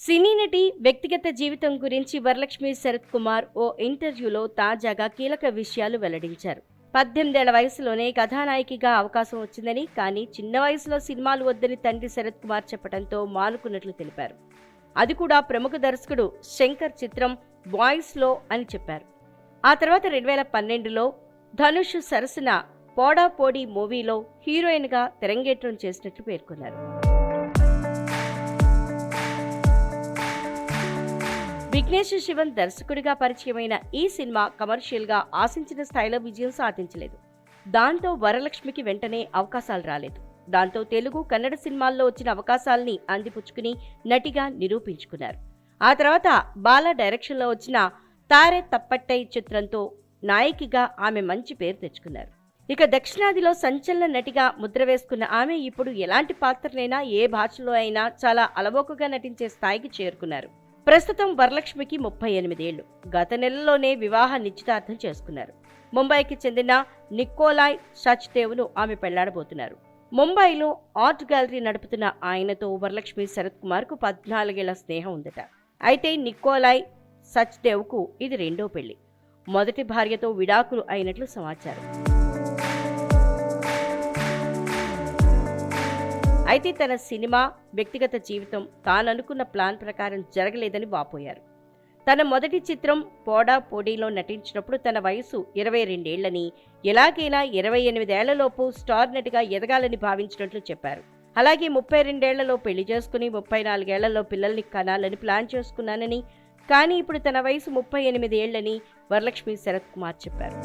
సినీ నటి వ్యక్తిగత జీవితం గురించి వరలక్ష్మి శరత్ కుమార్ ఓ ఇంటర్వ్యూలో తాజాగా కీలక విషయాలు వెల్లడించారు. 18 ఏళ్ల వయసులోనే కథానాయికగా అవకాశం వచ్చిందని, కానీ చిన్న వయసులో సినిమాలు వద్దని తండ్రి శరత్ కుమార్ చెప్పడంతో మానుకున్నట్లు తెలిపారు. అది కూడా ప్రముఖ దర్శకుడు శంకర్ చిత్రం బాయ్స్లో అని చెప్పారు. ఆ తర్వాత 2012లో ధనుష్ సరసన పోడా పోడి మూవీలో హీరోయిన్గా తెరంగేట్రం చేసినట్లు పేర్కొన్నారు. విఘ్నేష్ శివన్ దర్శకుడిగా పరిచయమైన ఈ సినిమా కమర్షియల్గా ఆశించిన స్థాయిలో విజయం సాధించలేదు. దాంతో వరలక్ష్మికి వెంటనే అవకాశాలు రాలేదు. దాంతో తెలుగు, కన్నడ సినిమాల్లో వచ్చిన అవకాశాల్ని అందిపుచ్చుకుని నటిగా నిరూపించుకున్నారు. ఆ తర్వాత బాలా డైరెక్షన్లో వచ్చిన తారే తప్పట్టై చిత్రంతో నాయికగా ఆమె మంచి పేరు తెచ్చుకున్నారు. ఇక దక్షిణాదిలో సంచలన నటిగా ముద్ర వేసుకున్న ఆమె ఇప్పుడు ఎలాంటి పాత్రనైనా ఏ భాషలో అయినా చాలా అలవోకగా నటించే స్థాయికి చేరుకున్నారు. ప్రస్తుతం వరలక్ష్మికి 38 ఏళ్లు. గత నెలలోనే వివాహ నిశ్చితార్థం చేసుకున్నారు. ముంబైకి చెందిన నికోలాయ్ సచ్దేవ్ను ఆమె పెళ్లాడబోతున్నారు. ముంబైలో ఆర్ట్ గ్యాలరీ నడుపుతున్న ఆయనతో వరలక్ష్మి శరత్ కుమార్కు 14 ఏళ్ల స్నేహం ఉందట. అయితే నికోలాయ్ సచ్దేవ్కు ఇది రెండో పెళ్లి. మొదటి భార్యతో విడాకులు అయినట్లు సమాచారం. అయితే తన సినిమా, వ్యక్తిగత జీవితం తాననుకున్న ప్లాన్ ప్రకారం జరగలేదని వాపోయారు. తన మొదటి చిత్రం పోడా పోడీలో నటించినప్పుడు తన వయసు 22 ఏళ్లని, ఎలాగైనా 28 ఏళ్లలోపు స్టార్ నటిగా ఎదగాలని భావించినట్లు చెప్పారు. అలాగే 32 ఏళ్లలో పెళ్లి చేసుకుని 34 ఏళ్లలో పిల్లల్ని కనాలని ప్లాన్ చేసుకున్నానని, కానీ ఇప్పుడు తన వయసు 38 ఏళ్లని వరలక్ష్మి శరత్ కుమార్ చెప్పారు.